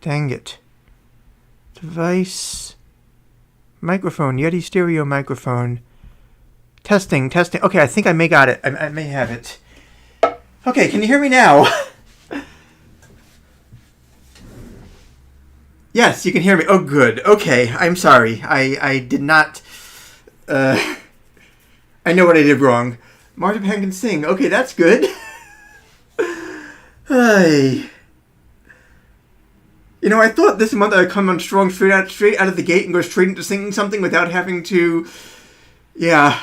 Dang it. Device. Microphone. Yeti stereo microphone. Testing. Okay, I think I may got it. I may have it. Okay, can you hear me now? Yes, you can hear me. Oh, good. Okay, I'm sorry. I did not... I know what I did wrong. Marzipan can sing. Okay, that's good. Hey. You know, I thought this month I'd come on strong straight out of the gate and go straight into singing something without having to... Yeah.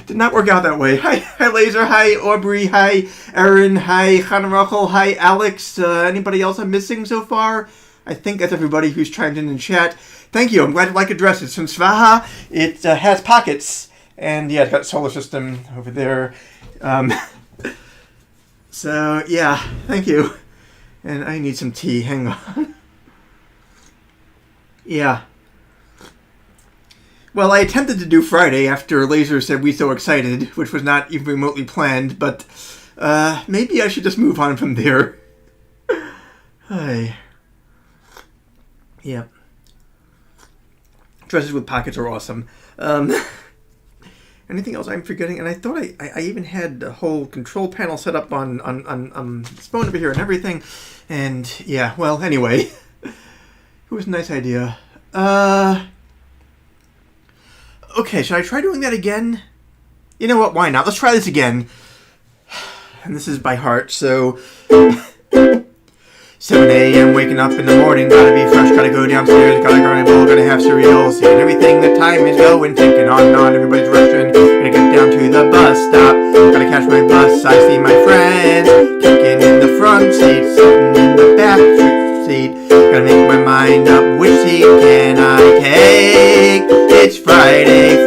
Did not work out that way. Hi Laser. Hi Aubrey. Hi Erin. Hi Hanarachel. Hi Alex. Anybody else I'm missing so far? I think that's everybody who's chimed in chat. Thank you. I'm glad you like it dressed. It's from Svaha. It has pockets. And yeah, it's got a solar system over there. So yeah, thank you. And I need some tea. Hang on. Yeah. Well, I attempted to do Friday after Laser said we so excited, which was not even remotely planned, but maybe I should just move on from there. Hi. Yep. Dresses with pockets are awesome. Anything else I'm forgetting? And I thought I even had the whole control panel set up on this phone over here and everything. And yeah, well, anyway. It was a nice idea. Okay, should I try doing that again? You know what, why not? Let's try this again. And this is by heart, so... 7 a.m. waking up in the morning, gotta be fresh, gotta go downstairs, gotta grab my bowl, gotta have cereal, seeing everything, the time is going, thinking on and on, everybody's rushing, gonna get down to the bus stop, gotta catch my bus, I see my friends, kicking in the front seat, sitting in the back seat, gotta make my mind up, which seat can I take? It's Friday,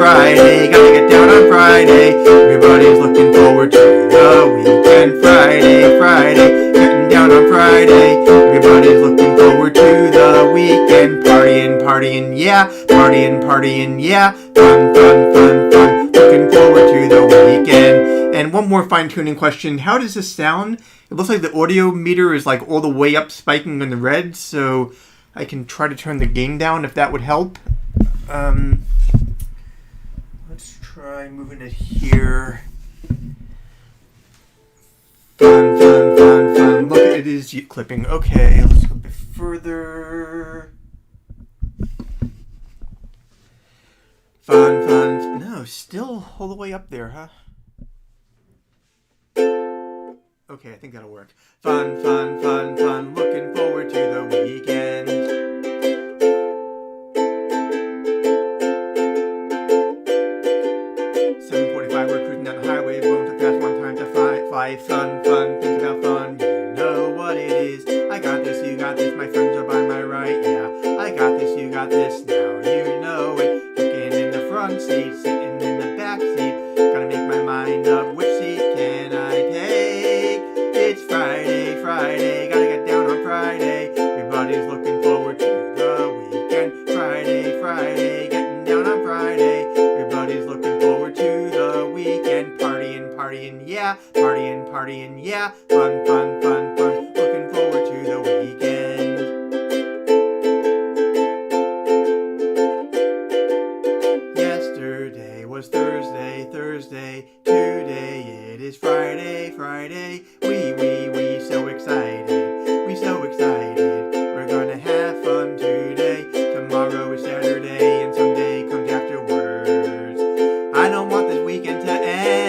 gotta get down on Friday, everybody's looking forward to the weekend, Friday, getting down on Friday, everybody's looking forward to the weekend, partying, yeah, partying, yeah, fun, looking forward to the weekend. And one more fine-tuning question, how does this sound? It looks like the audio meter is like all the way up, spiking in the red, so I can try to turn the gain down if that would help. Let's try moving it here. Fun. Look, it is clipping. Okay, let's go a bit further. Fun. No, still all the way up there, huh? Okay, I think that'll work. Fun. Looking forward to the weekend. 7:45, we're cruising down the highway. Going too fast, one time to fly. Fun. Think about fun. You know what it is. I got this, you got this. My friends are by my right. Yeah, I got this, you got this. Now you know it. Kicking in the front seat, sitting in the back seat. Gotta make my mind up. Which seat can I take? It's Friday, gotta get down on Friday. Everybody's looking forward to the weekend. Friday, getting down on Friday. Everybody's looking forward to the weekend. Partying, yeah, partying, yeah. Fun. Looking forward to the weekend. Yesterday was Thursday. Today it is Friday. We so excited. We're gonna have fun today. Tomorrow is Saturday and Sunday comes afterwards. I don't want this weekend to end.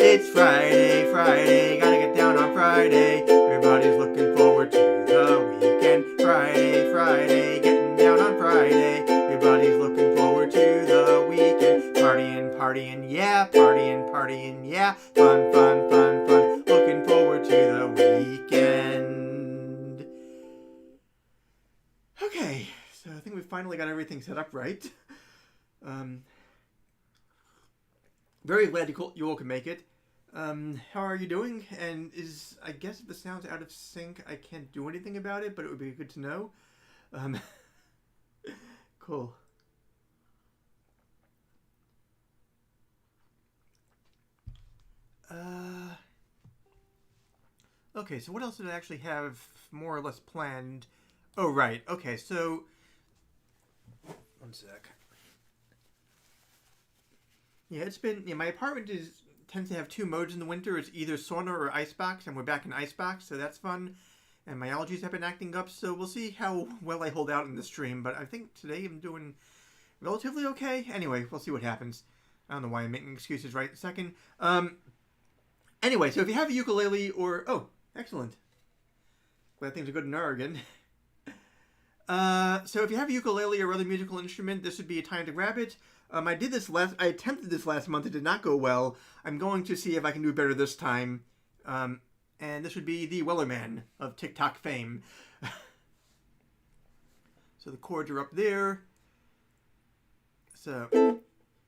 It's Friday, gotta get down on Friday. Everybody's looking forward to the weekend. Friday, getting down on Friday. Everybody's looking forward to the weekend. Partying, yeah, partying, yeah. Fun. Looking forward to the weekend. Okay, so I think we finally got everything set up right. Very glad you all can make it. How are you doing? And I guess if the sound's out of sync, I can't do anything about it, but it would be good to know. Cool. Okay, so what else did I actually have more or less planned? Oh, right. Okay, so... One sec. Yeah, it's been... Yeah, my apartment tends to have two modes in the winter. It's either sauna or icebox, and we're back in icebox, so that's fun. And my allergies have been acting up, so we'll see how well I hold out in the stream. But I think today I'm doing relatively okay. Anyway, we'll see what happens. I don't know why I'm making excuses right this second. Anyway, so if you have a ukulele or... Oh, excellent. Glad things are good in Oregon. So if you have a ukulele or other musical instrument, this would be a time to grab it. I attempted this last month. It did not go well. I'm going to see if I can do better this time. And this would be the Wellerman of TikTok fame. So the chords are up there. So,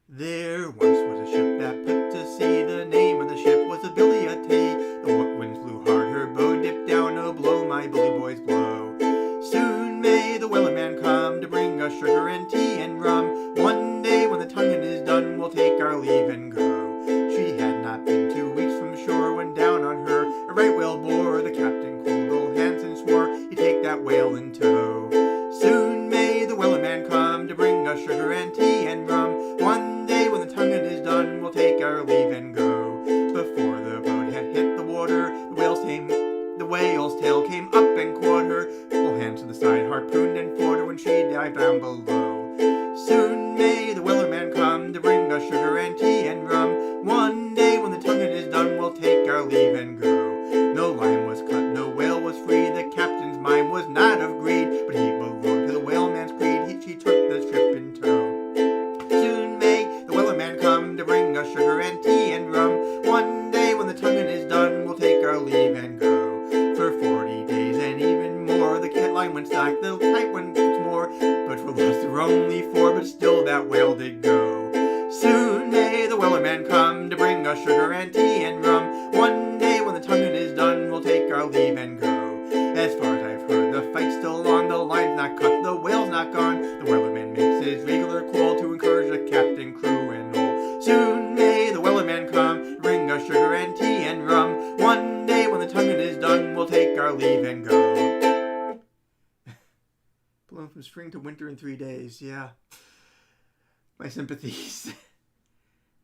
there once was a ship that put to sea. The name of the ship was a Billy a Tea. The winds blew hard, her bow dipped down. Oh, blow, my bully boys, blow. Soon may the Wellerman come to bring us sugar and tea and rum. One day when the tonguing is done, we'll take our leave and go. She had not been 2 weeks from shore when down on her a right whale bore. The captain cold old hands and swore he'd take that whale in tow. Soon may the Wellerman come to bring us sugar and tea and rum. One day when the tonguing is done, we'll take our leave and go. Before the boat had hit the water, the whale's tail came up and caught her. Full hands to the side, harpooned and fought her when she dived down below. Soon may the Wellerman come to bring us sugar and tea and rum. One day when the tonguing is done, we'll take our leave and go. No line was cut, no whale was free. The captain's mind was not of greed, but he belonged to the whaleman's creed. She took the ship in tow. Soon may the Wellerman come to bring us sugar and tea and rum. One day when the tonguing is done, we'll take our leave and go. For 40 days and even more, the cat line went slack, the tight one more. But for lost there were only 4, but still that whale did go. Soon may the Wellerman come to bring us sugar and tea and rum. One day when the tonguing is done, we'll take our leave and go. As far as I've heard, the fight's still on, the line's not cut, the whale's not gone. The Wellerman makes his regular call to encourage the captain, crew, and all. Soon may the Wellerman come to bring us sugar and tea and rum. One day when the tonguing is done, we'll take our leave and go. Blown from spring to winter in 3 days, yeah. My sympathies.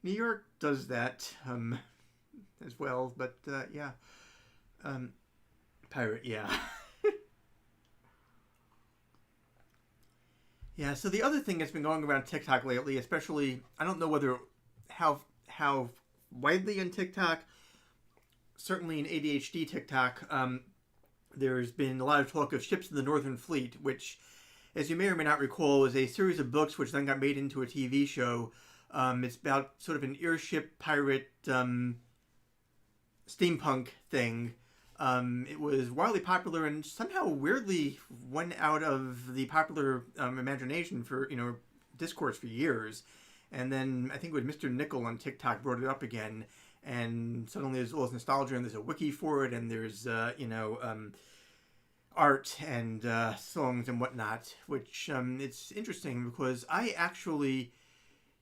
New York does that, as well, but, yeah. Pirate, yeah. Yeah, so the other thing that's been going around TikTok lately, especially, I don't know how widely on TikTok, certainly in ADHD TikTok, there's been a lot of talk of ships in the Northern Fleet, which, as you may or may not recall, is a series of books which then got made into a TV show. It's about sort of an airship pirate steampunk thing. It was wildly popular and somehow weirdly went out of the popular imagination for, discourse for years. And then I think it was Mr. Nickel on TikTok brought it up again. And suddenly there's all this nostalgia and there's a wiki for it and there's, art and songs and whatnot, which it's interesting because I actually...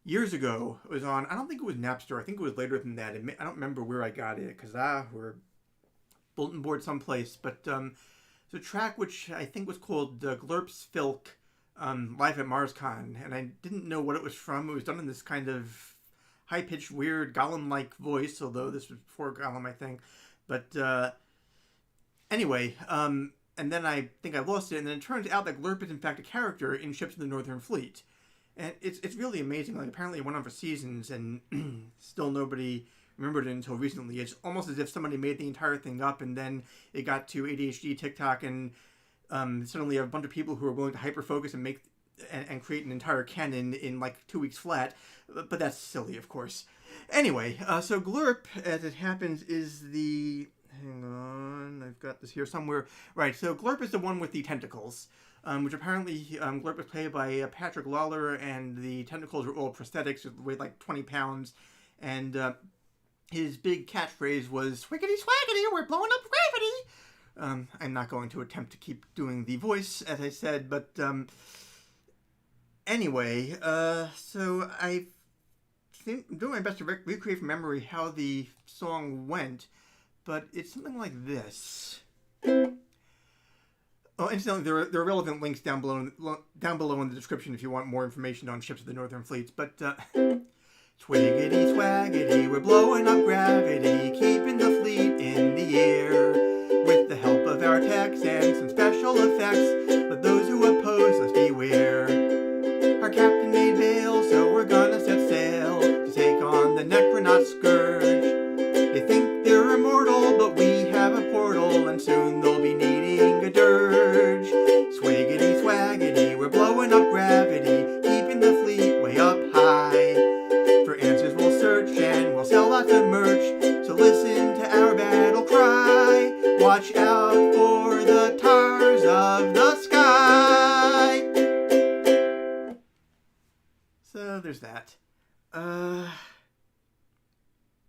years ago, it was on, I don't think it was Napster, I think it was later than that. I don't remember where I got it, because we're bulletin board someplace. But it's a track which I think was called Glurp's Filk, Live at MarsCon. And I didn't know what it was from. It was done in this kind of high-pitched, weird, Gollum-like voice, although this was before Gollum, I think. But anyway, and then I think I lost it, and then it turns out that Glurp is in fact a character in Ships of the Northern Fleet. And it's really amazing. Like, apparently it went on for seasons, and still nobody remembered it until recently. It's almost as if somebody made the entire thing up, and then it got to ADHD TikTok, and suddenly a bunch of people who are willing to hyper-focus and make and create an entire canon in like 2 weeks flat. But that's silly, of course. Anyway, so Glurp, as it happens, is the... Hang on, I've got this here somewhere. Right, so Glurp is the one with the tentacles. Which apparently Glurp was played by Patrick Lawler, and the tentacles were all prosthetics, weighed like 20 pounds, and his big catchphrase was, "Swiggity swaggity, we're blowing up gravity!" I'm not going to attempt to keep doing the voice, as I said, but anyway, so I'm doing my best to recreate from memory how the song went, but it's something like this. Oh, incidentally, there are relevant links down below in the description if you want more information on ships of the Northern Fleets. But twiggity swaggity, we're blowing up gravity, keeping the fleet in the air with the help of our techs and some special effects. But those who oppose us beware. Our captain made bail, so we're gonna set sail to take on the Necronaut Scourge. They think they're immortal, but we have a portal, and soon they'll be needing a dirge. Swiggity swaggity, we're blowing up gravity, keeping the fleet way up high. For answers we'll search, and we'll sell lots of merch, so listen to our battle cry. Watch out for the tars of the sky. So there's that.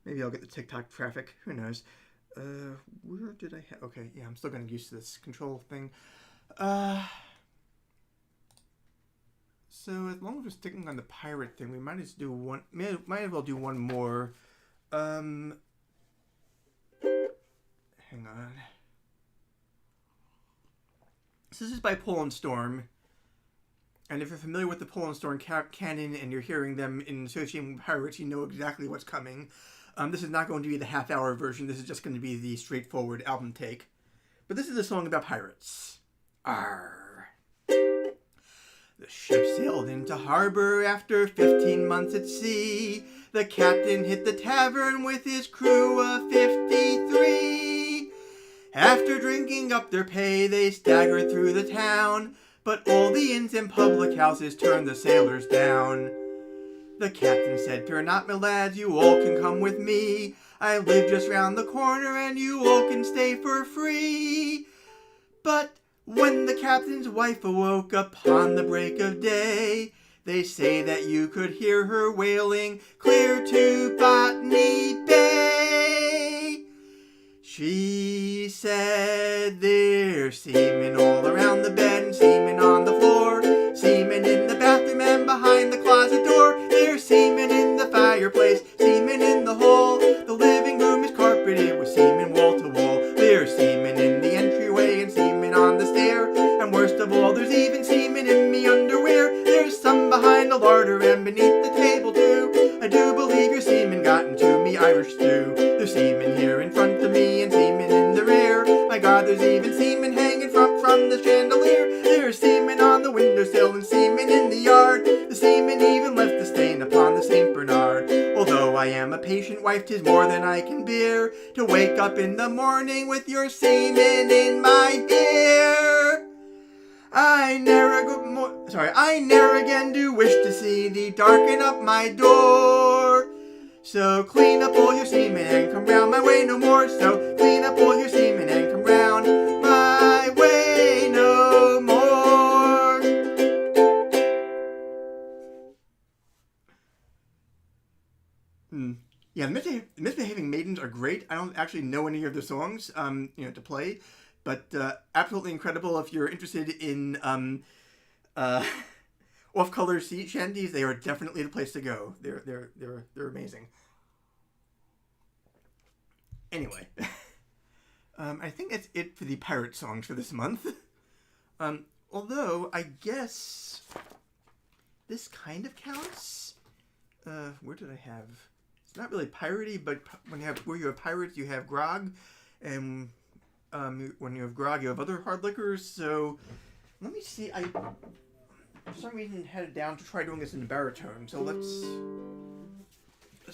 Maybe I'll get the TikTok traffic. Who knows? Where did I have... Okay, yeah, I'm still getting used to this control thing. So as long as we're sticking on the pirate thing, we might as well do one more. Hang on. So this is by Pole and Storm. And if you're familiar with the Pole and Storm canon and you're hearing them in association with pirates, you know exactly what's coming. This is not going to be the half-hour version. This is just going to be the straightforward album take. But this is a song about pirates. Arr. The ship sailed into harbor after 15 months at sea. The captain hit the tavern with his crew of 53. After drinking up their pay, they staggered through the town. But all the inns and public houses turned the sailors down. The captain said, "Fear not, my lads, you all can come with me. I live just round the corner and you all can stay for free." But when the captain's wife awoke upon the break of day, they say that you could hear her wailing clear to Botany Bay. She said, "There's seamen all around the bed and seamen on the floor, seamen in the bathroom and behind the closet door. There's seamen in the fireplace, seamen in the hall. The living room is carpeted with seamen wall to wall. There's seamen in the entryway and seamen on the stair. And worst of all, there's even seamen in me underwear. There's some behind the larder and beneath the table too. I do believe your seamen got into me Irish stew. There's seamen here in front of me and seamen in the rear. My God, there's even seamen hanging from the chandelier. There's seamen on the windowsill and seamen in the yard. The seamen even left a stain upon the St. Bernard. Although I am a patient wife, 'tis more than I can bear to wake up in the morning with your seamen in my hair. I ne'er again do wish to see thee darken up my door. So clean up all your seamen and come round my way no more. So clean up all your seamen and come round my way no more. Yeah, the Misbehaving Maidens are great. I don't actually know any of their songs, to play, but absolutely incredible. If you're interested in off-color sea shanties, they are definitely the place to go. They're amazing. Anyway, I think that's it for the pirate songs for this month. Although I guess this kind of counts. Where did I have? It's not really piratey, but where you have pirates, you have grog, and when you have grog, you have other hard liquors. So let me see. I for some reason headed down to try doing this in a baritone. So let's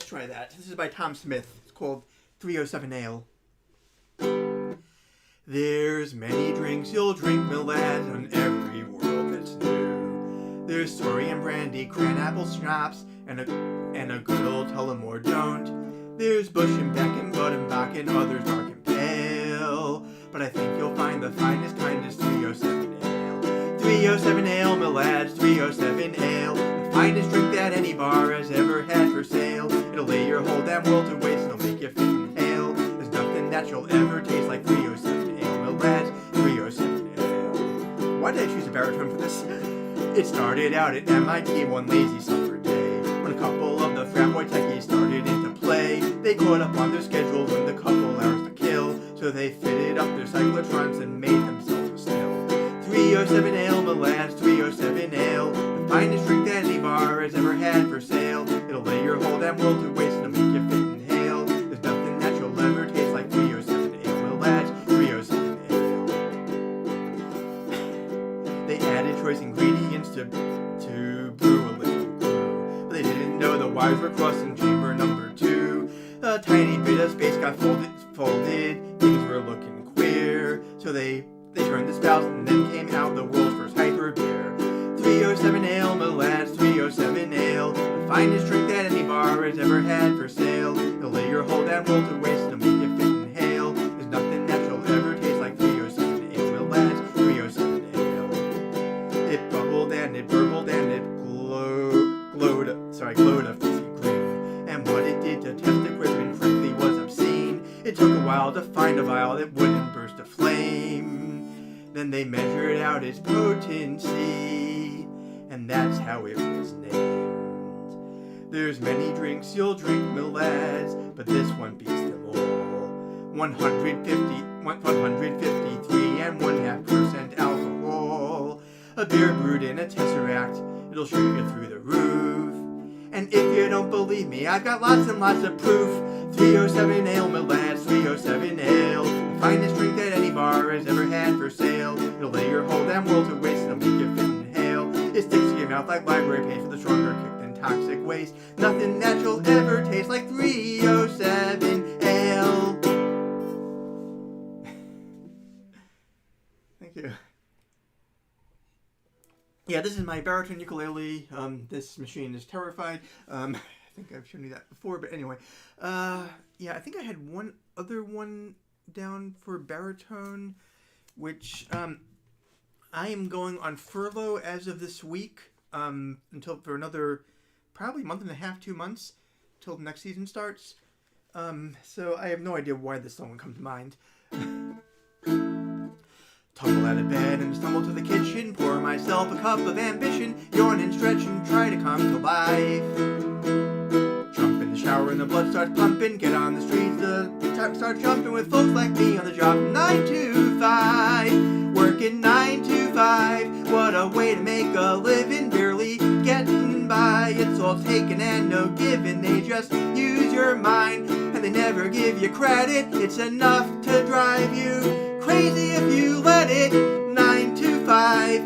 try that. This is by Tom Smith. It's called 307 Ale. There's many drinks you'll drink, my lad, on every world that's new. There's sorry and brandy, cran apple schnapps, and a good old Tullamore don't. There's Bush and Beck and Bud and Bach and others dark and pale. But I think you'll find the finest kind is 307 Ale. 307 Ale, my lads, 307 Ale. The finest drink that any bar has ever had for sale. It'll lay your whole damn world to waste, it'll make you fit and hail. There's nothing that you'll ever taste like 307 Ale, my lads, 307 Ale. Why did I choose a baritone for this? It started out at MIT one lazy summer day, when a couple of the frat boy techies started into play. They caught up on their schedules with a couple hours to kill. So they fitted up their cyclotrons and made themselves a sail. 307 ale, the lads, 307 ale. The finest drink that any bar has ever had for sale. It'll lay your whole damn world to waste and make you fit and hail. There's nothing that you'll ever taste like 307 ale, the lads, 307 ale. They added choice ingredients to brew a little glue. But they didn't know the wires were crossed in chamber number 2. A tiny bit of space got folded. Things were looking queer. So they turned the spout and then came out the world's first hyper beer. 307 ale, my lads, 307 ale. The finest drink that any bar has ever had for sale. It'll lay your whole damn world to waste and make you fit and hail. There's nothing that you'll ever taste like 307 ale, my lads, 307 ale. It bubbled and it burbled and it glowed a fizzy green. And what it did to test equipment frankly was obscene. It took a while to find a vial that wouldn't burst a flame. Then they measured out its potency, and that's how it was named. There's many drinks you'll drink, my lads, but this one beats them all. 153 and 1/2% alcohol. A beer brewed in a tesseract, it'll shoot you through the roof. And if you don't believe me, I've got lots and lots of proof. 307 ale, my lads, 307 ale. The finest drink that any bar has ever had for sale. It'll lay your whole damn world to waste, it'll make you fit and hail. It sticks to your mouth like library paste with a stronger kick than toxic waste. Nothing that you'll ever taste like 307 ale. Thank you. Yeah, this is my baritone ukulele. This machine is terrified. I think I've shown you that before, but anyway. Yeah, I think I had one other one down for baritone, which I am going on furlough as of this week, until for another probably month and a half, 2 months, till the next season starts. So I have no idea why this song would come to mind. Tumble out of bed and stumble to the kitchen, pour myself a cup of ambition, yawn and stretch and try to come to life. Jump in the shower and the blood starts pumping, get on the streets, the time start jumping with folks like me on the job. 9 to 5, working 9 to 5, what a way to make a living, barely getting by. It's all taken and no given, they just use your mind, and they never give you credit. It's enough to drive you crazy if you let it. 9 to 5,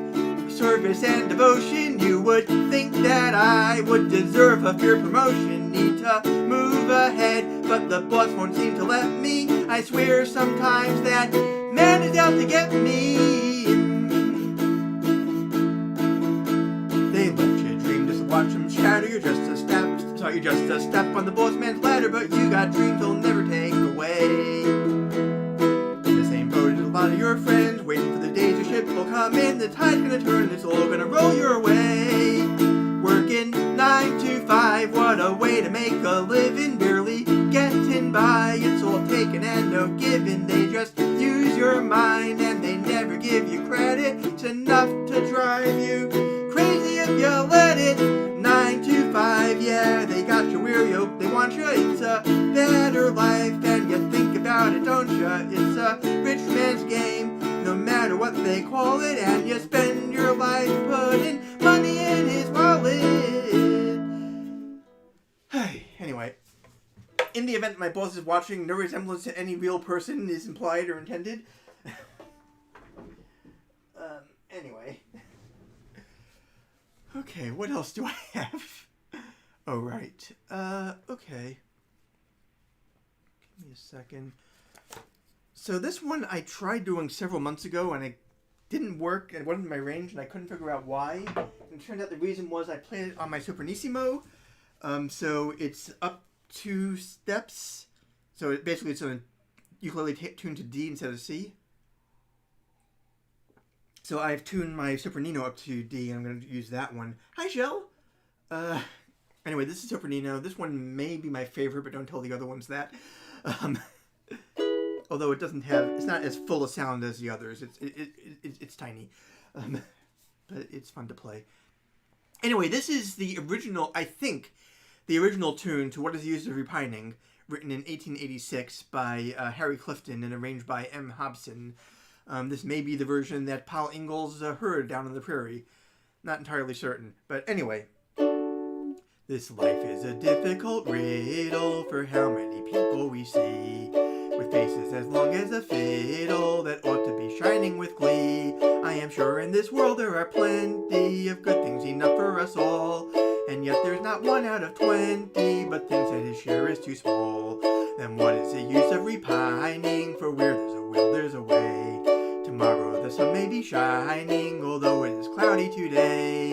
service and devotion. You would think that I would deserve a fair promotion. Need to move ahead, but the boss won't seem to let me. I swear sometimes that man is out to get me. They let you dream just to watch them shatter. You're just a step on the boss man's ladder, but you got dreams he'll never take away. A lot of your friends waiting for the days your ship will come in. The tide's gonna turn, it's all gonna roll your way. Working 9 to 5, what a way to make a living, barely getting by. It's all taken and no given, they just use your mind, and they never give you credit. It's enough to drive you crazy if you let it. 9 to 5, yeah, they got you where they want you. It's a better life than you think about it, don't you? It's a rich man's game, no matter what they call it, and you spend your life putting money in his wallet. Anyway, in the event my boss is watching, no resemblance to any real person is implied or intended. Anyway. Okay, what else do I have? Oh, right. Okay. Give me a second. So this one I tried doing several months ago, and it didn't work. It wasn't in my range, and I couldn't figure out why. And it turned out the reason was I played it on my Supernissimo. So it's up 2 steps. So it's a ukulele tuned to D instead of C. So I've tuned my Super Nino up to D, and I'm going to use that one. Hi, Shell! Anyway, this is Super Nino. This one may be my favorite, but don't tell the other ones that. Although it's not as full of sound as the others. It's tiny. But it's fun to play. Anyway, this is the original, I think, the original tune to what is used as Repining. written in 1886 by Harry Clifton and arranged by M. Hobson. This may be the version that Paul Ingalls heard down on the prairie. Not entirely certain. But anyway. This life is a difficult riddle for how many people we see, with faces as long as a fiddle that ought to be shining with glee. I am sure in this world there are plenty of good things enough for us all, and yet there's not 1 out of 20 but thinks that his share is too small. Then what is the use of repining, for where there's a will there's a way. Tomorrow the sun may be shining, although it is cloudy today.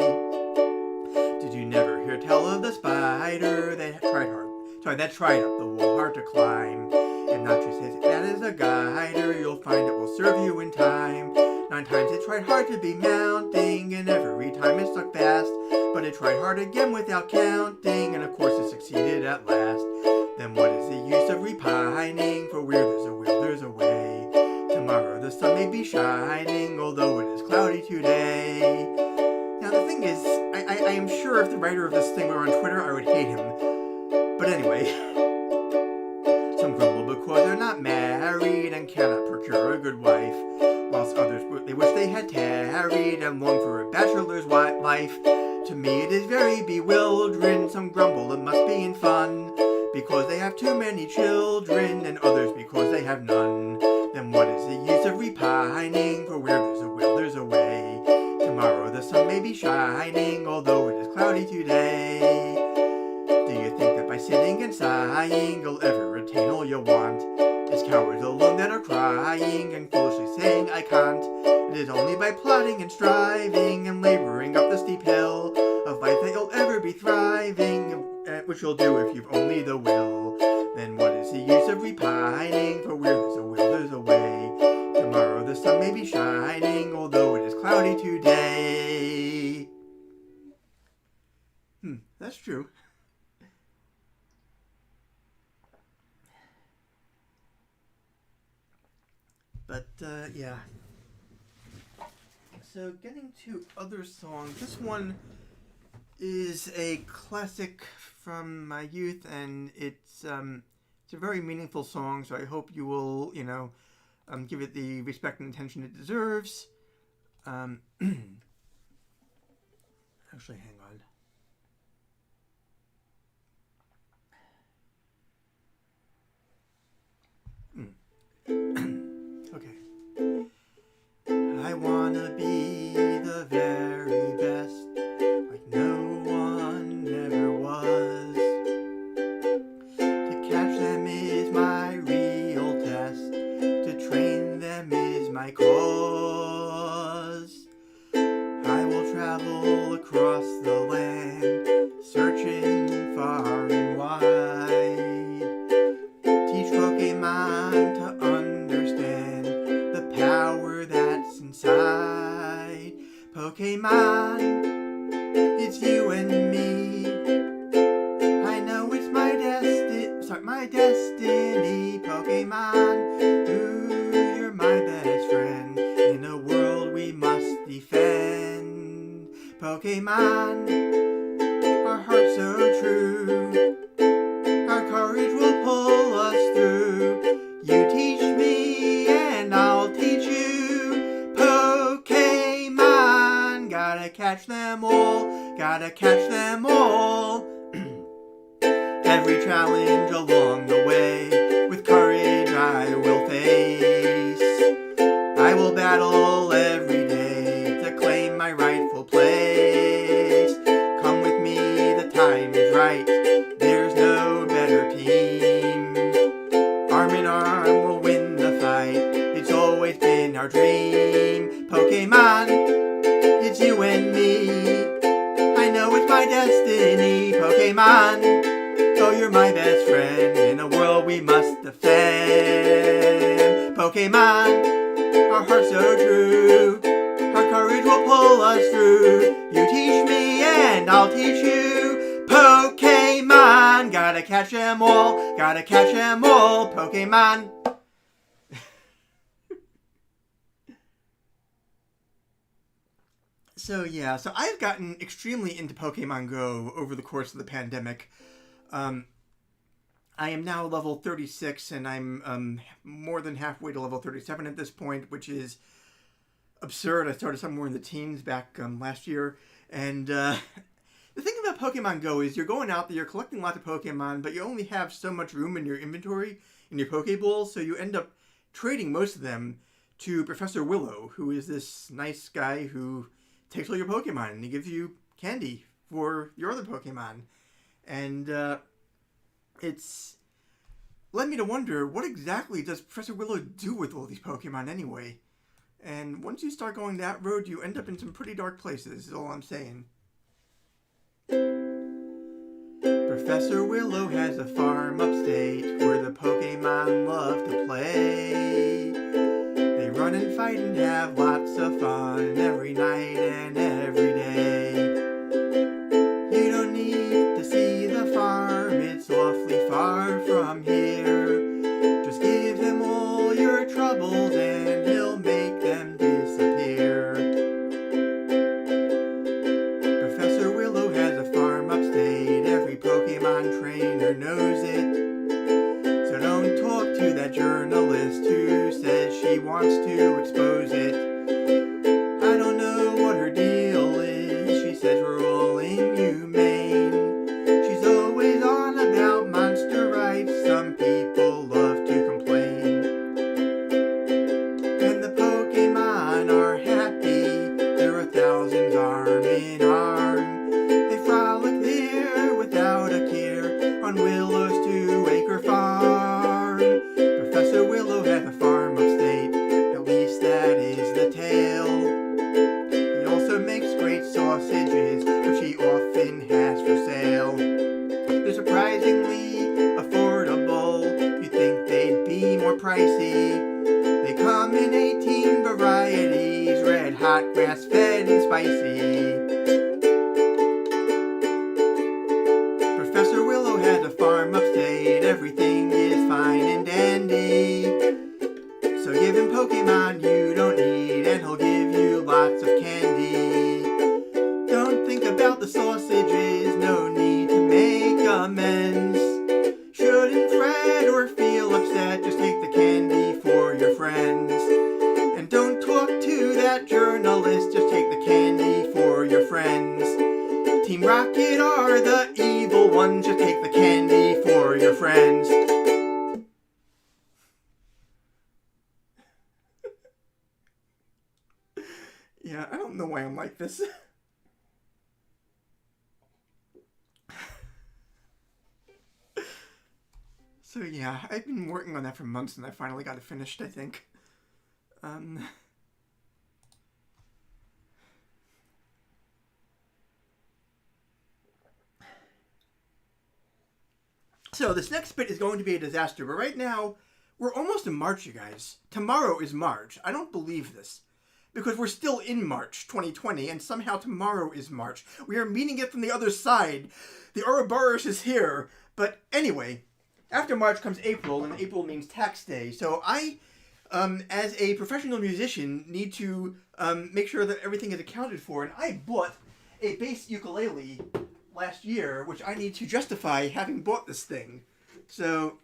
Did you never hear tell of the spider that tried up the wall hard to climb? And not just as that is a guider, you'll find it will serve you in time. 9 times it tried hard to be mounting, and every time it stuck fast. But it tried hard again without counting, and of course it succeeded at last. Then what is the use of repining, for where there's a will there's a way. Tomorrow the sun may be shining, although it is cloudy today. Now the thing is, I am sure if the writer of this thing were on Twitter, I would hate him. But anyway, some grumble because they're not married and cannot procure a good wife, whilst others they wish they had tarried and long for a bachelor's life. To me it is very bewildering. Some grumble it must be in fun because they have too many children, and others because they have none. Then what is the use of repining, for where there's a will there's a way. Tomorrow the sun may be shining, although it is cloudy today. Do you think that by sitting and sighing you'll ever attain all you want? It's cowards alone that are crying and foolishly saying I can't. It is only by plodding and striving and laboring up the steep hill of life that you'll ever be thriving, which you'll do if you've only the will. Then what is the use of repining, for where there's a will there's a way. Tomorrow the sun may be shining, although it is cloudy today. That's true. But, yeah. So, getting to other songs, this one is a classic from my youth, and it's a very meaningful song, so I hope you will, give it the respect and attention it deserves. Actually, hang on. Okay. I wanna be the very best, like no one ever was. To catch them is my real test, to train them is my cause. I will travel across the land, searching far and wide. Teach Pokémon to understand the power that's inside. Pokémon, it's you and me. I know it's my destiny. Pokémon, ooh, you're my best friend in a world we must defend. Pokémon, our hearts so true, our courage will pull us through. You teach me and I'll teach you. Pokémon, gotta catch them all, gotta catch them all. Every challenge along the way, with courage I will face. I will battle every day to claim my rightful place. Come with me, the time is right, there's no better team. Arm in arm we'll win the fight, it's always been our dream. Pokémon, it's you and me. I know it's my destiny. Pokémon, oh, you're my best friend in a world we must defend. Pokémon, our hearts so true, our courage will pull us through. You teach me and I'll teach you. Pokémon, gotta catch them all, gotta catch them all. Pokémon. So yeah, so I've gotten extremely into Pokemon Go over the course of the pandemic. I am now level 36, and I'm more than halfway to level 37 at this point, which is absurd. I started somewhere in the teens back last year, and the thing about Pokemon Go is you're going out there, you're collecting lots of Pokemon, but you only have so much room in your inventory, in your Pokeballs, so you end up trading most of them to Professor Willow, who is this nice guy who takes all your Pokemon, and he gives you candy for your other Pokemon. And it's led me to wonder, what exactly does Professor Willow do with all these Pokemon anyway? And once you start going that road, you end up in some pretty dark places, is all I'm saying. Professor Willow has a farm upstate where the Pokemon love to play. They run and fight and have lots of fun every night and every day. You don't need to see the farm, it's awfully far from here. Just give him all your troubles and he'll make them disappear. Professor Willow has a farm upstate, every Pokemon trainer knows it. So don't talk to that journalist who says she wants to expose it. I don't know what her deal is, she says we're all inhumane. She's always on about monster rights, some people love to complain. And the Pokemon are happy, there are thousands arm in arm. They frolic there without a care on Willow's 2-acre farm. Professor Willow has a farm upstate, at least that is the tale. He also makes great sausages, which he often has for sale. They're surprisingly affordable, you'd think they'd be more pricey. They come in 18 varieties, red, hot, grass-fed, and spicy. Professor Willow has a farm upstate, everything is fine and dandy. So give him Pokemon you don't need, and he'll give you lots of candy. Don't think about the sausages, no need to make amends. Shouldn't fret or feel upset, just take the candy for your friends. And don't talk to that journalist, just take the candy for your friends. Team Rocket are the evil ones, just take the candy for your friends. Yeah, I don't know why I'm like this. So yeah, I've been working on that for months and I finally got it finished, I think. So this next bit is going to be a disaster, but right now, we're almost in March, you guys. Tomorrow is March. I don't believe this. Because we're still in March 2020, and somehow tomorrow is March. We are meeting it from the other side. The Ouroboros is here. But anyway, after March comes April, and April means tax day. So I, as a professional musician, need to make sure that everything is accounted for. And I bought a bass ukulele last year, which I need to justify having bought this thing. So,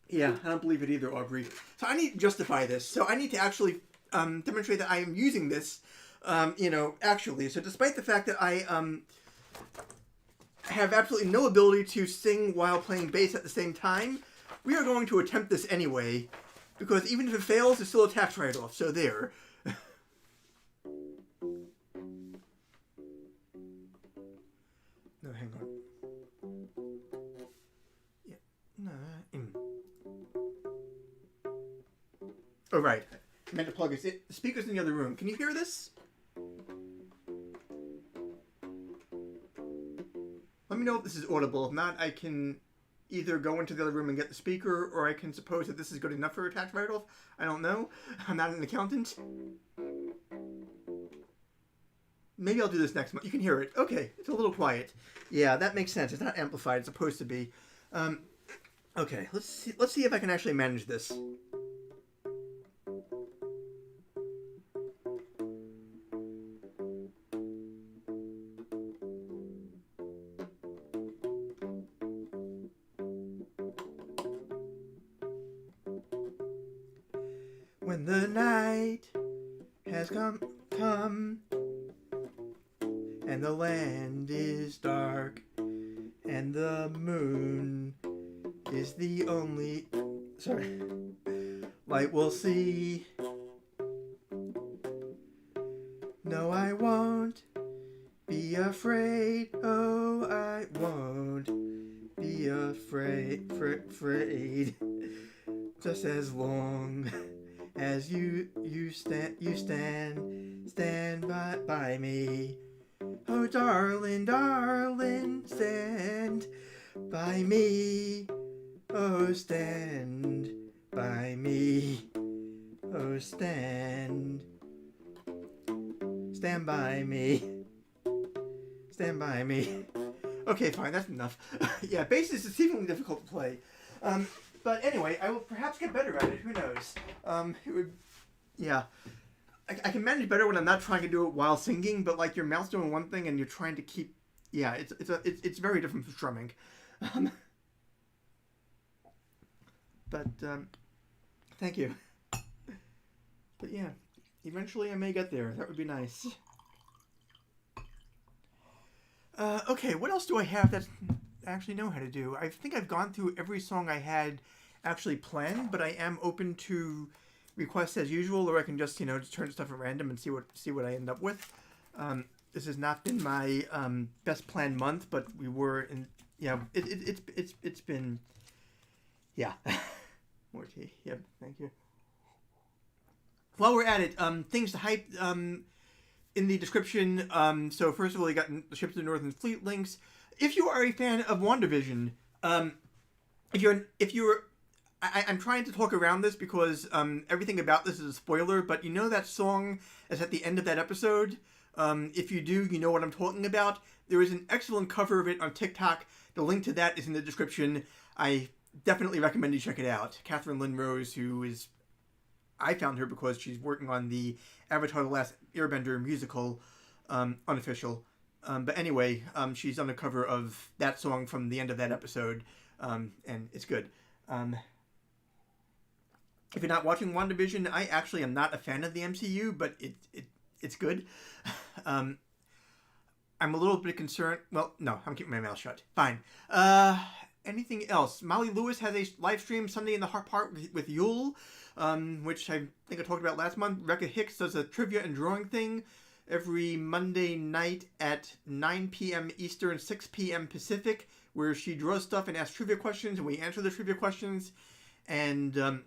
yeah, I don't believe it either, Aubrey. So I need to justify this. So I need to actually demonstrate that I am using this, actually. So despite the fact that I have absolutely no ability to sing while playing bass at the same time, we are going to attempt this anyway, because even if it fails, it's still a tax write-off. So there. No, hang on. Yeah. No. Oh, right. I meant to plug it. The speaker's in the other room. Can you hear this? Let me know if this is audible. If not, I can either go into the other room and get the speaker, or I can suppose that this is good enough for a tax write-off. I don't know. I'm not an accountant. Maybe I'll do this next month. You can hear it. Okay, it's a little quiet. Yeah, that makes sense. It's not amplified. It's supposed to be. Okay, let's see if I can actually manage this. When the night has come, and the land is dark, and the moon is the only light we'll see. No, I won't be afraid. Oh, I won't be afraid. Just as long as you stand by me. Oh, darling, darling, stand by me. Oh, stand by me. Oh, stand by me. Stand by me. Okay, fine, that's enough. Yeah, bass is exceedingly difficult to play. But anyway, I will perhaps get better at it. Who knows? It would, yeah. I can manage better when I'm not trying to do it while singing, but like your mouth's doing one thing and you're trying to keep, yeah, it's very different from strumming. But thank you. But yeah, eventually I may get there. That would be nice. Okay, what else do I have that I actually know how to do? I think I've gone through every song I had actually planned, but I am open to requests as usual, or I can just, just turn stuff at random and see what I end up with. This has not been my best planned month, but we were in, it's been, yeah. More tea. Yep, thank you. While we're at it, things to hype in the description. So first of all, you got the Ships of the Northern Fleet links. If you are a fan of WandaVision, if you're I'm trying to talk around this because everything about this is a spoiler, but you know that song is at the end of that episode? If you do, you know what I'm talking about. There is an excellent cover of it on TikTok. The link to that is in the description. I definitely recommend you check it out. Catherine Lynn Rose, I found her because she's working on the Avatar The Last Airbender musical, unofficial. But anyway, she's on the cover of that song from the end of that episode, and it's good. If you're not watching WandaVision, I actually am not a fan of the MCU, but it's good. I'm a little bit concerned. Well, no, I'm keeping my mouth shut. Fine. Anything else? Molly Lewis has a live stream Sunday in the Heart Park with Yule, which I think I talked about last month. Rekka Hicks does a trivia and drawing thing every Monday night at 9 p.m. Eastern, 6 p.m. Pacific, where she draws stuff and asks trivia questions, and we answer the trivia questions. And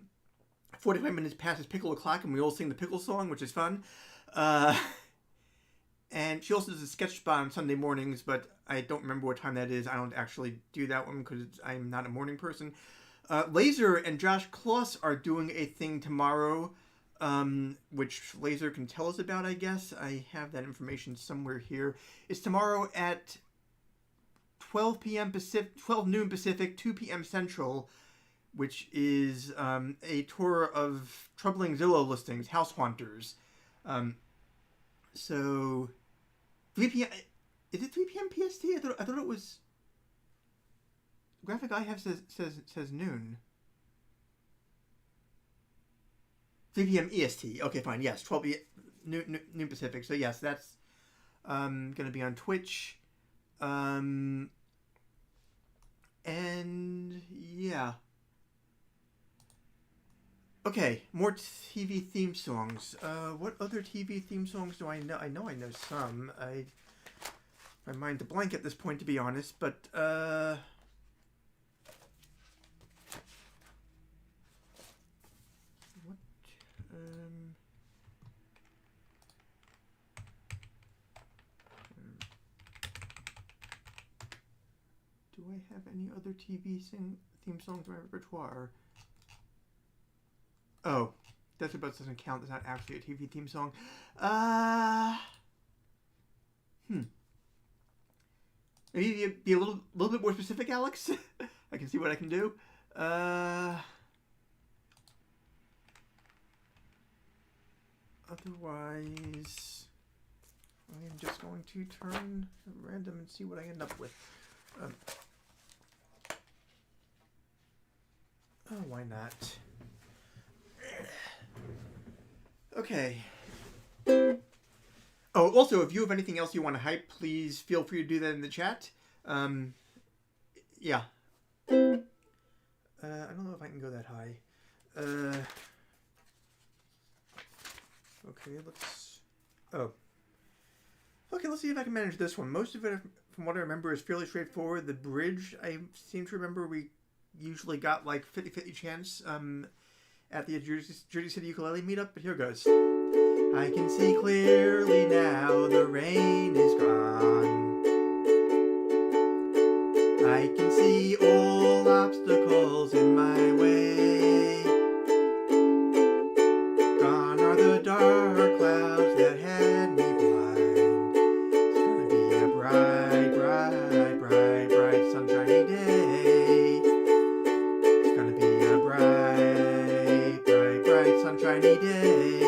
45 minutes passes Pickle o'clock, and we all sing the Pickle song, which is fun. And she also does a sketch spot on Sunday mornings, but I don't remember what time that is. I don't actually do that one because I'm not a morning person. Laser and Josh Kloss are doing a thing tomorrow, which Laser can tell us about, I guess. I have that information somewhere here. It's tomorrow at 12 noon Pacific, 2 p.m. Central, which is a tour of troubling Zillow listings, House Haunters. So 3 p.m. Is it 3 p.m. PST? I thought it was. The graphic I have says noon. 3 p.m. EST. Okay, fine. Yes, 12 noon Pacific. So yes, that's going to be on Twitch. And yeah. Okay, more TV theme songs. What other TV theme songs do I know? I know some. My mind's a blank at this point, to be honest, but what? Do I have any other TV theme songs in my repertoire? Oh, Death About doesn't count. It's not actually a TV theme song. Maybe be a little bit more specific, Alex. I can see what I can do. Otherwise, I am just going to turn random and see what I end up with. Why not? Okay. Oh, also, if you have anything else you want to hype, please feel free to do that in the chat. Yeah. I don't know if I can go that high. Okay, let's... Oh. Okay, let's see if I can manage this one. Most of it, from what I remember, is fairly straightforward. The bridge, I seem to remember we usually got like 50-50 chance at the Jersey City Ukulele meetup, but here goes. I can see clearly now the rain is gone. I can see all obstacles in my way. Gone are the dark clouds that had me blind. It's gonna be a bright, bright, bright, bright sunshiny day. It's gonna be a bright, bright, bright sunshiny day.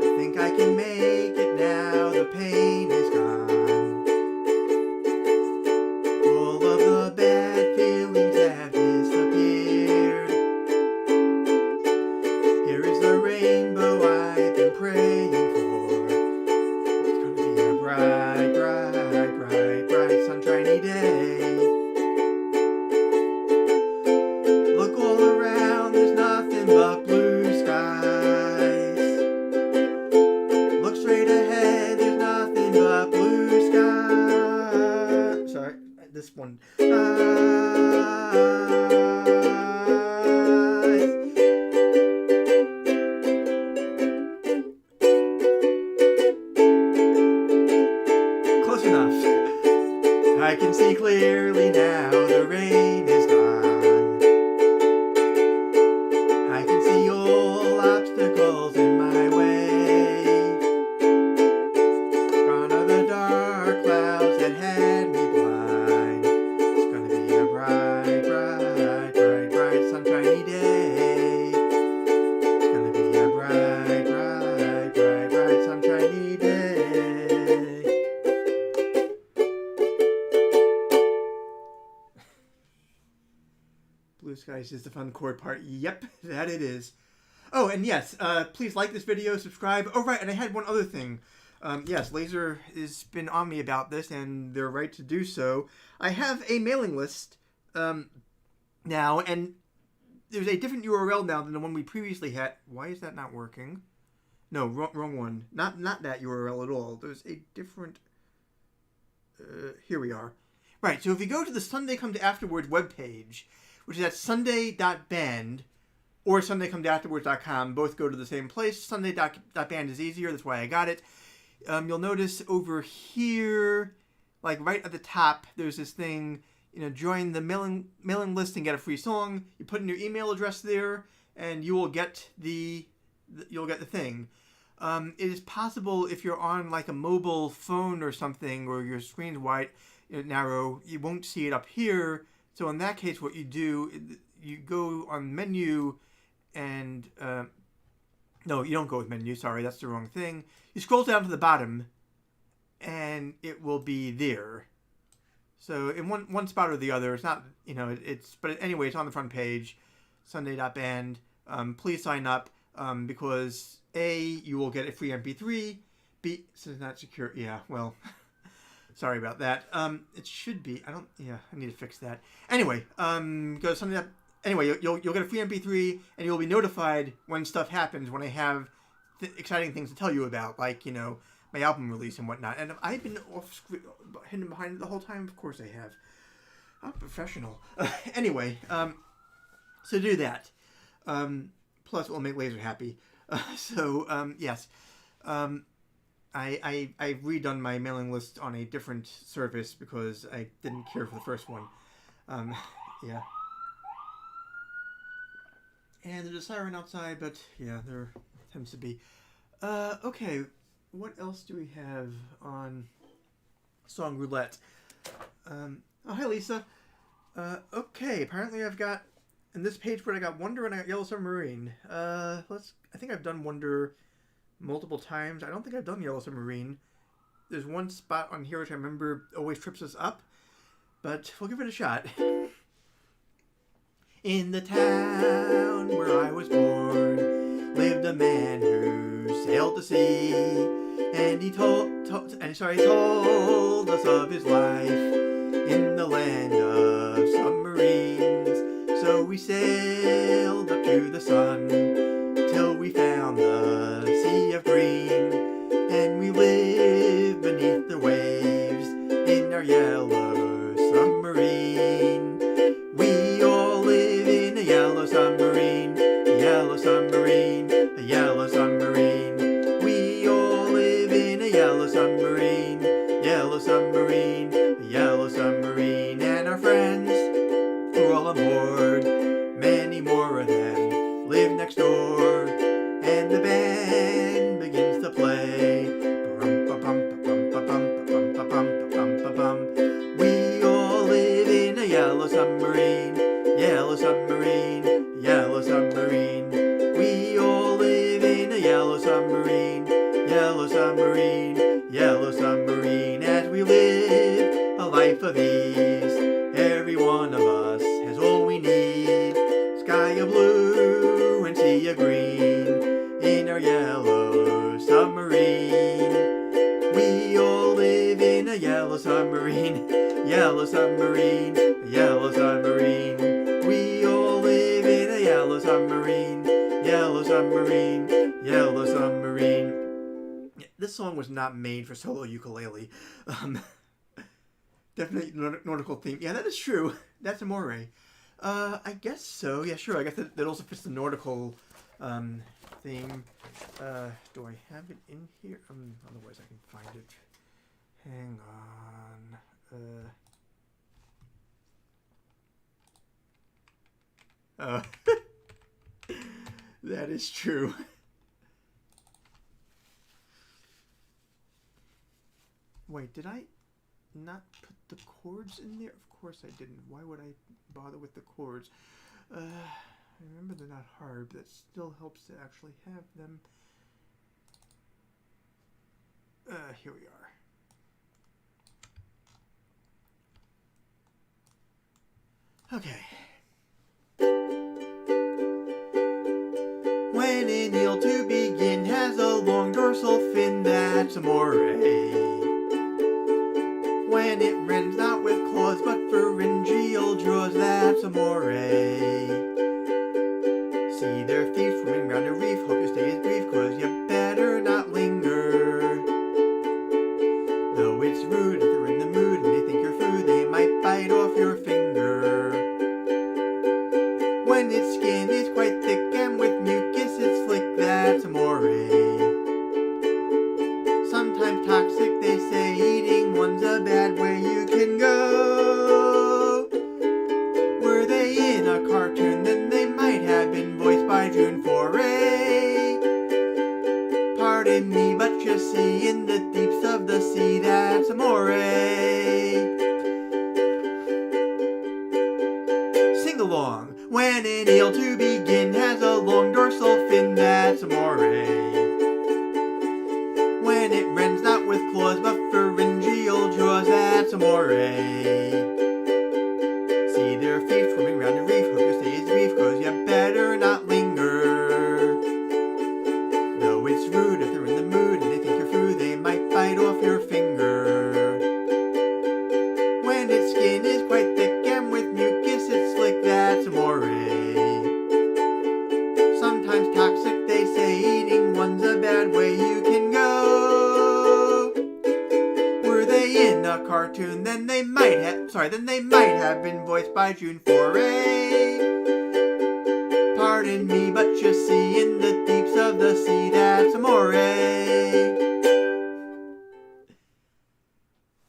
I think I can make it now, the pain is gone. All of the bad feelings have disappeared. Here is the rainbow I've been praying for. It's gonna be a bright, bright, bright, bright sunshiny day. Look all around, there's nothing but blue skies. Look straight ahead, there's nothing but blue skies. Sorry, this one. Close enough. I can see clearly now, the rain is gone. I can see all obstacles in my way. Gone are the dark clouds that had me blind. It's gonna be a bright, bright, bright, bright sunshiny day. It's gonna be a bright, bright, bright, bright sunshiny day. Blue skies is the fun chord part. Yep, that it is. Oh, and yes, please like this video, subscribe. Oh, right, and I had one other thing. Yes, Laser has been on me about this, and they're right to do so. I have a mailing list now, and there's a different URL now than the one we previously had. Why is that not working? No, wrong one. Not that URL at all. There's a different... here we are. Right, so if you go to the Sunday Come to Afterwards webpage, which is at sunday.band, or sundaycomeafterwards.com, both go to the same place. Sunday.band is easier, that's why I got it. You'll notice over here, like right at the top, there's this thing, join the mailing list and get a free song. You put in your email address there, and you will get the thing. It is possible if you're on like a mobile phone or something, or your screen's wide, narrow, you won't see it up here. So in that case, what you do, you go on menu, and no, you don't go with menu. Sorry, that's the wrong thing. You scroll down to the bottom, and it will be there. So in one spot or the other, it's not, but anyway, it's on the front page, sunday.band. Please sign up, because A, you will get a free MP3. B, this is not secure. Yeah, well, sorry about that. It should be. I need to fix that. Anyway, go to sunday. Anyway, you'll get a free MP3, and you'll be notified when stuff happens, when I have exciting things to tell you about, like, my album release and whatnot. And I've been hidden behind it the whole time. Of course I have. I'm professional. Anyway, so do that. Plus, it will make Laser happy. Yes. I've redone my mailing list on a different service because I didn't care for the first one. Yeah. And there's a siren outside, but yeah, there tends to be. Okay, what else do we have on Song Roulette? Oh, hi, Lisa. Okay, apparently I've got, in this page where I got Wonder and I got Yellow Submarine. I think I've done Wonder multiple times. I don't think I've done Yellow Submarine. There's one spot on here which I remember always trips us up, but we'll give it a shot. In the town where I was born lived a man who sailed the sea, and he told us of his life in the land of submarines. So we sailed up to the sun till we found the sea of green, and we lived beneath the waves in our yellow submarine. We all live in a yellow submarine, a yellow submarine, a yellow submarine. We all live in a yellow submarine, yellow submarine, a yellow submarine. And our friends who are all on board, many more of them live next door, and the band begins to play. We all live in a yellow submarine, yellow submarine, yellow submarine. We all live in a yellow submarine, yellow submarine, yellow submarine. As we live a life of ease, every one of us has all we need. Sky of blue and sea of green in our yellow submarine. We all live in a yellow submarine, yellow submarine, yellow submarine. We all live in a yellow submarine, yellow submarine, yellow submarine. This song was not made for solo ukulele. Definitely nautical theme. Yeah, that is true. That's a Moray. I guess so. Yeah, sure. I guess that also fits the nautical theme. Do I have it in here? Otherwise I can find it. Hang on. That is true. Wait, did I not put the chords in there? Of course I didn't. Why would I bother with the chords? I remember they're not hard, but that still helps to actually have them. Here we are. Okay. When an eel to begin has a long dorsal fin, that's a moray. When it rends not with claws but pharyngeal jaws, that's a moray. See their feet swimming round a reef, hope you stay as brief, 'cause you better not linger. Though it's rude, if they're in the mood and they think you're food, they might bite off your finger. When its skin is quite thick and with mucus it's slick, that's a moray. Sometimes toxic, they say, eating one's a bad way you can go. Were they in a cartoon, then they might have been voiced by June Foray. Pardon me, but you see, in the deeps of the sea, that's a moray. Sing along. When an eel to begin has a long dorsal fin, that's a moray. When it rends not with claws but pharyngeal jaws, that's a moray. See their feet swimming round a reef, hope you stay as brief, 'cause you better not linger. Though it's rude, if they're in the mood and they think you're food, they might bite off your finger. When its skin is quite thick and with mucus it's slick, that's a moray. Sometimes toxic, they say, eating one's a bad way you can go. Were they in a cartoon, then they might have been voiced by June Foray. Pardon me, but you see, in the deeps of the sea, that's a moray.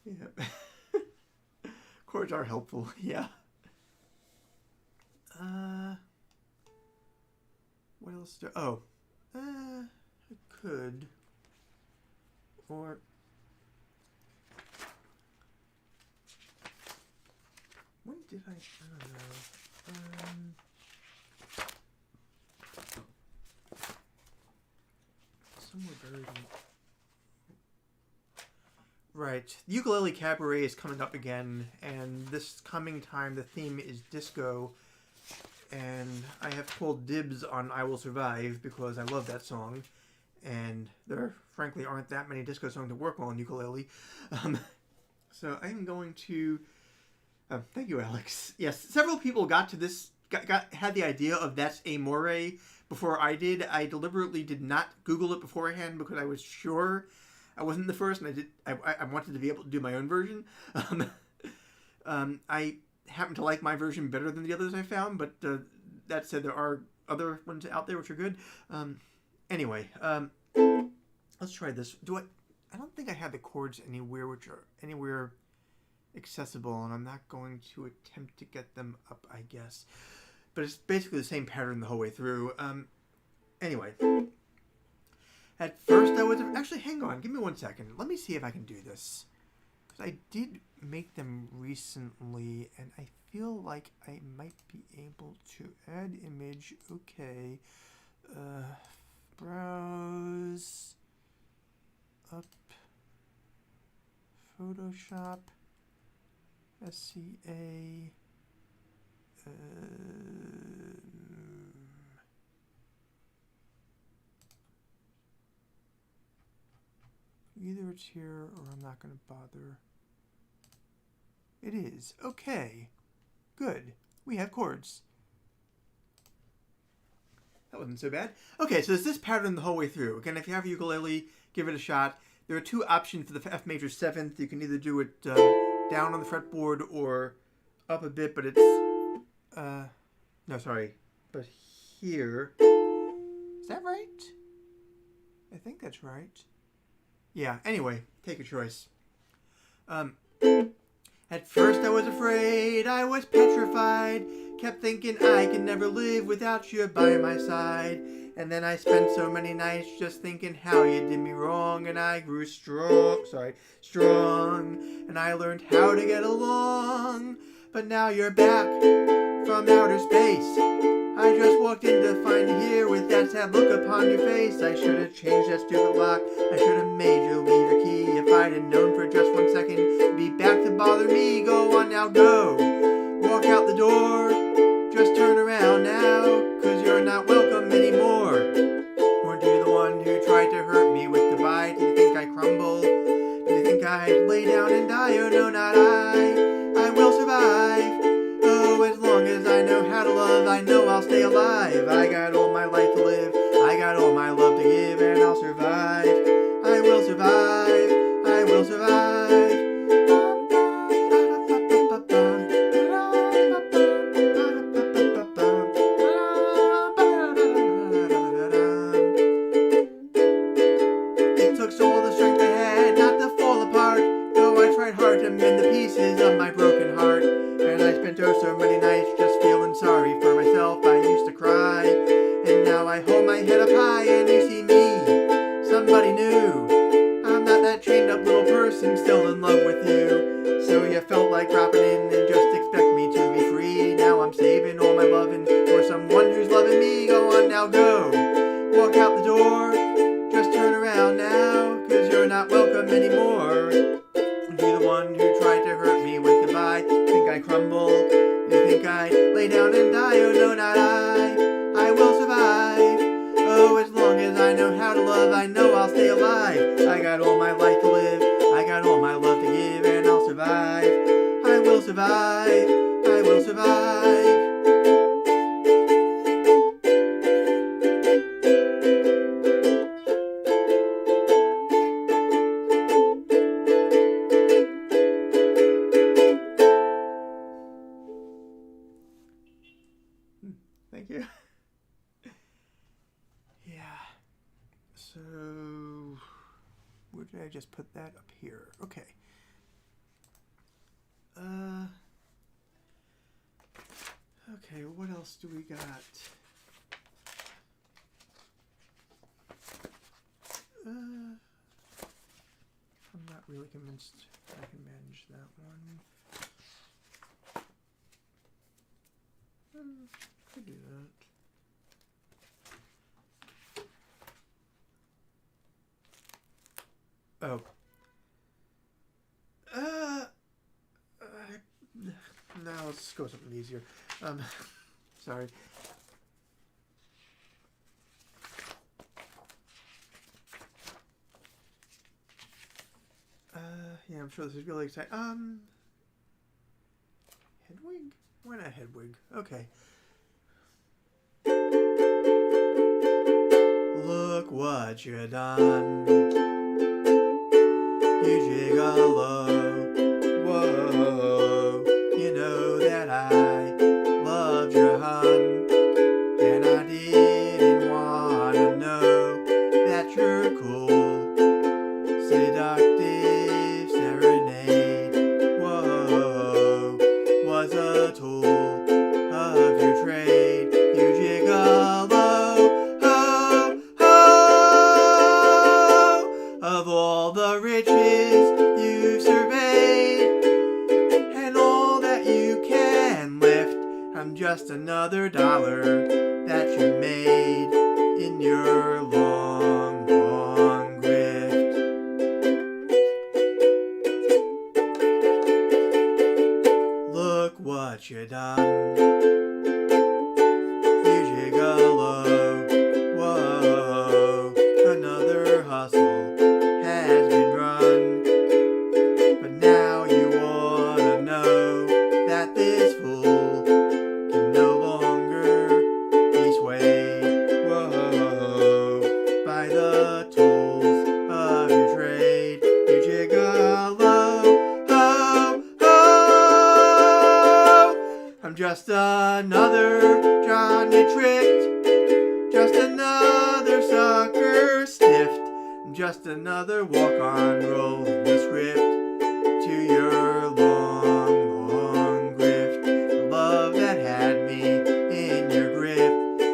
Yep. Chords are helpful, yeah. What else do... Oh. I could. Or... When did I don't know. Somewhere buried in... Right. Ukulele Cabaret is coming up again, and this coming time the theme is disco. and I have pulled dibs on I Will Survive because I love that song, and there frankly aren't that many disco songs to work on ukulele. So I'm going to... thank you, Alex. Yes, several people got to this, had the idea of that's a Moray before I did. I deliberately did not Google it beforehand because I was sure I wasn't the first, and I wanted to be able to do my own version. I happen to like my version better than the others I found, but that said, there are other ones out there which are good. Anyway, let's try this. I don't think I have the chords anywhere which are anywhere accessible, and I'm not going to attempt to get them up, I guess. But it's basically the same pattern the whole way through. Anyway, at first I was... Actually, hang on. Give me 1 second. Let me see if I can do this. Because I did make them recently, and I feel like I might be able to add image. Okay. Browse. Up. Photoshop. SCA. Either it's here or I'm not going to bother. It is. Okay. Good. We have chords. That wasn't so bad. Okay, so there's this pattern the whole way through. Again, if you have a ukulele, give it a shot. There are two options for the F major 7th. You can either do it down on the fretboard or up a bit, but it's... no, sorry. But here... Is that right? I think that's right. Yeah, anyway, take a choice. At first I was afraid, I was petrified, kept thinking I could never live without you by my side. And then I spent so many nights just thinking how you did me wrong, and I grew strong, and I learned how to get along. But now you're back from outer space. I just walked in to find you here with that sad look upon your face. I should have changed that stupid lock. I should have made you leave your key. If I'd have known for just 1 second you'd be back to bother me. Go on now, go. Walk out the door. Just turn around now, 'cause you're not welcome anymore. Weren't you the one who tried to hurt me with goodbye? Did you think I'd crumble? Did you think I'd lay down and die? Oh no, not I will survive. Oh, as long as I know how to love, I know I'll stay alive. I got all my life to live, I got all my love to give, and I'll survive. I will survive, I will survive. It took all the strength I had not to fall apart, though I tried hard to mend the pieces of my broken heart. And I spent so many nights just feeling sorry for myself. I used to cry, and now I hold my head up high and you see me, somebody new. I'm not that chained up little person still in love with you. So you felt like dropping in and just expect me to be free. Now I'm saving all my loving for someone who's loving me. Go on now, go. Walk out the door. Just turn around now, 'cause you're not welcome anymore. You're the one who tried to hurt me with goodbye. Think I crumble? You think I lay down and die? Oh no, not I will survive. Oh, as long as I know how to love, I know I'll stay alive. I got all my life to live, I got all my love to give, and I'll survive. I will survive, I will survive. Thank you. Yeah. So, where did I just put that? Up here. Okay. Okay, what else do we got? I'm not really convinced I can manage that one. Could do that. Oh. No, let's go with something easier. Sorry. Yeah, I'm sure this is really exciting. Hedwig? Why not Hedwig? Okay. Look what you done. You gigolo. Whoa. You know that I loved you, hun. And I didn't want to know that you're cool. Seductive serenade. Whoa. Was a tool of your trade. You gigolo. Of all the riches you've surveyed and all that you can lift, I'm just another dollar that you made in your long, long grift. Look what you done. You gigolo. Whoa, another hustle has been run, but now you wanna know that this fool can no longer be swayed, whoa, by the tools of your trade. You gigolo, ho, ho. I'm just another Johnny tricked, just another sucker stiffed. Just another walk-on rolling the script to your long, long grift. The love that had me in your grip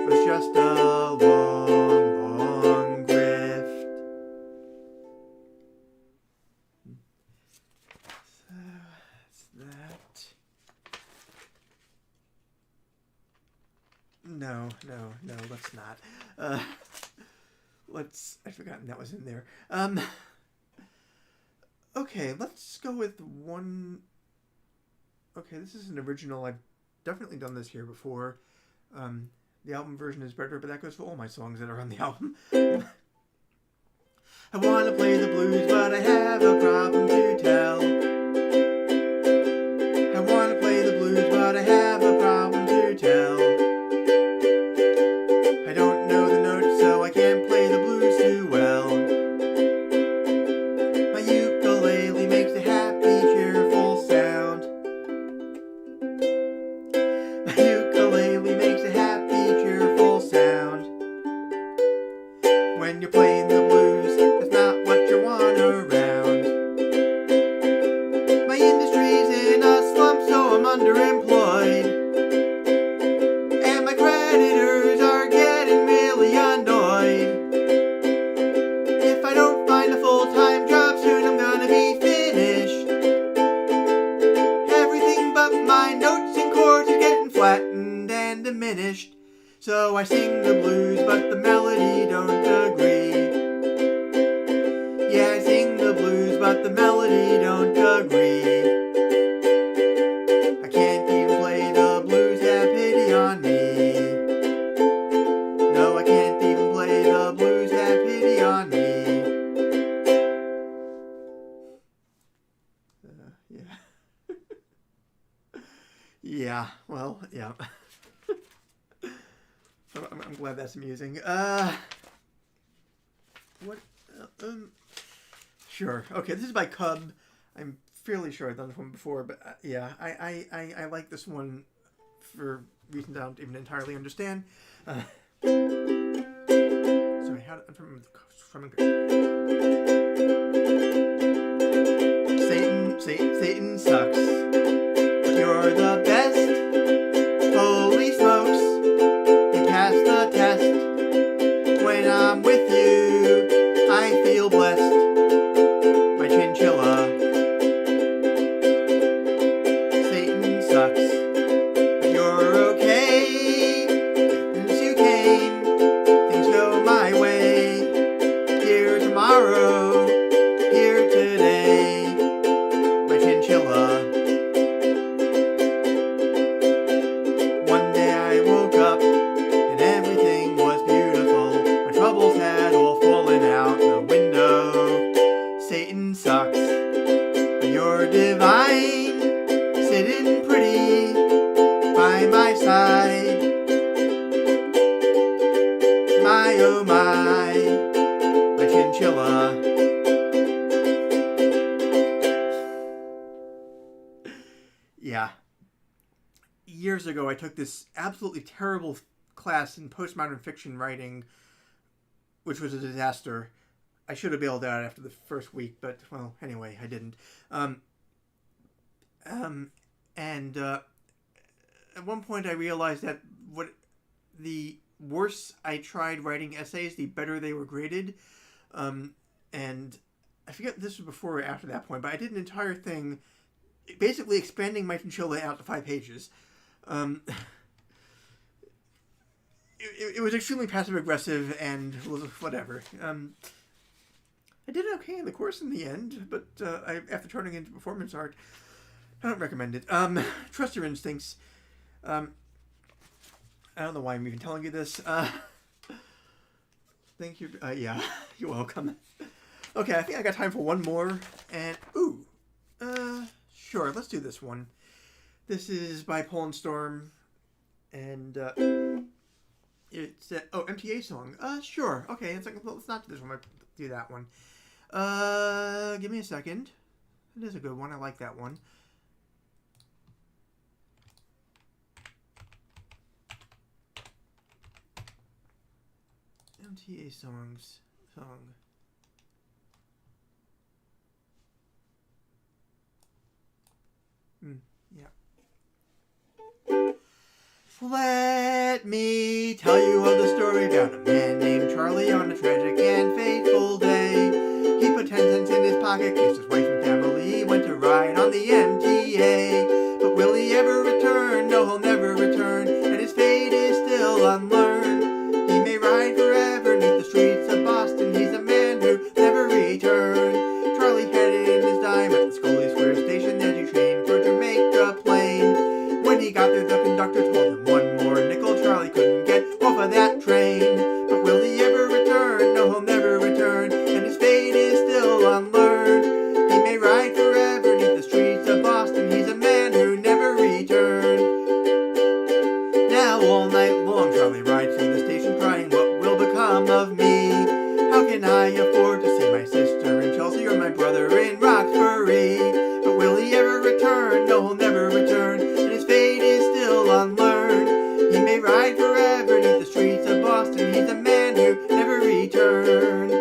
was just a long, long grift. So that's that. No, let's not. I'd forgotten that was in there. Okay, let's go with one. Okay, this is an original. I've definitely done this here before. The album version is better, but that goes for all my songs that are on the album. I want to play the blues, but I have a problem to tell. I want to play the blues, but I have a problem to tell. I don't know the notes, so I can't play the blues too well. My ukulele makes a happy, cheerful sound. My ukulele makes a happy, cheerful sound. When you're playing the blues, that's not what you want around. My industry's in a slump, so I'm underemployed. And my creditors are getting really annoyed. If I don't find a full-time job soon, I'm gonna be finished. Everything but my notes and chords are getting flattened and diminished. So I sing the blues, but the melody don't agree. Yeah, I sing the blues, but the melody don't agree. I can't even play the blues, have pity on me. No, I can't even play the blues, have pity on me. Yeah. Yeah, well, yeah. I'm glad that's amusing. What? Sure. Okay, this is by Cub. I'm fairly sure I've done this one before, but yeah, I like this one for reasons I don't even entirely understand. Sorry, how to from Satan sucks, but you're the best. Holy smokes, you passed the test. When I'm with you, I feel blessed. My chinchilla. Satan sucks, but you're okay. Since you came, things go my way. Here tomorrow, here today. My chinchilla. years ago, I took this absolutely terrible class in postmodern fiction writing, which was a disaster. I should have bailed out after the first week, but, well, anyway, I didn't. And at one point I realized that the worse I tried writing essays, the better they were graded. And I forget if this was before or after that point, but I did an entire thing basically expanding my Chinchilla out to 5 pages. It was extremely passive-aggressive and whatever. I did okay in the course in the end, but after turning into performance art, I don't recommend it. Trust your instincts. I don't know why I'm even telling you this. Thank you. Yeah, you're welcome. Okay, I think I got time for one more. And, sure, let's do this one. This is by Poland Storm. And, it's, MTA Song. Sure. Okay, let's not do this one. Let's do that one. Give me a second. It is a good one. I like that one. MTA Song. Yeah. Let me tell you of the story about a man named Charlie on a tragic and fateful day. He put 10 cents in his pocket, kissed his wife and family, went to ride on the MTA. But will he ever return? No, he'll never return, and his fate is still unlearned. He may ride forever neath the streets of Boston. He's a man who never returned. Charlie headed in his dime at the Scully Square station as he trained for Jamaica plane. When he got there, the conductor told him one more nickel. Charlie couldn't get off of that train. But will he ever return? No, he'll never return, and his fate is still unlearned. He may ride forever neath the streets of Boston. He's a man who never returned. Now all night long Charlie rides through the station crying, what will become of me? How can I afford to see my sister in Chelsea or my brother in Roxbury? But will he ever return? No, he'll never return, and his fate is still unlearned. He may ride forever neath the streets of Boston. He's a man who never returned.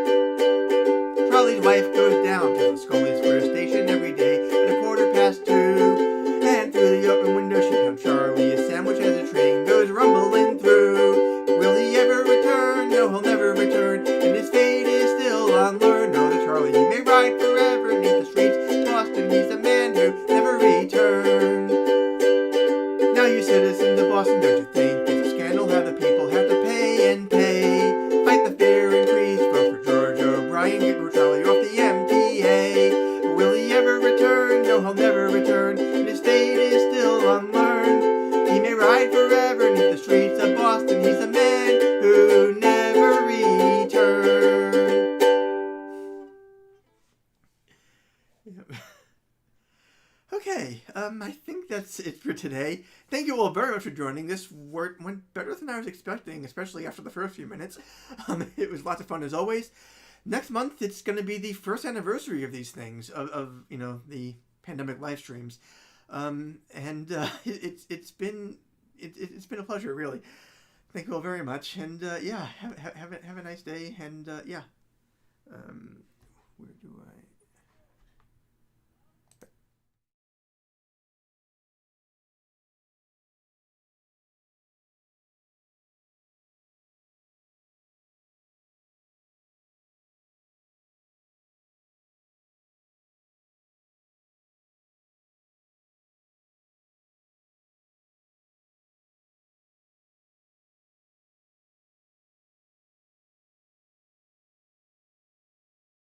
Charlie's wife goes down to the Scully Square station every day at 2:15. And through the open window she found Charlie a sandwich as the train goes rumbling through. But will he ever return? No, he'll never return, and his fate is still unlearned. No, the Charlie, he may ride forever neath the streets of Boston. He's a man who never returned. Now you citizens of Boston, don't you think it's a scandal how the people have to pay and pay? Fight the fare increase, vote for George O'Brien, get Charlie off the MTA. But will he ever return? No, he'll never return, and his fate is still unlearned. He may ride forever neath the streets of Boston. He's a man who never returned. Yep. Okay, I think that's it for today. Thank you all very much for joining. This went better than I was expecting, especially after the first few minutes. It was lots of fun as always. Next month, it's going to be the first anniversary of these things, of the pandemic live streams. It's been a pleasure, really. Thank you all very much, and yeah, have a nice day, and yeah. Where do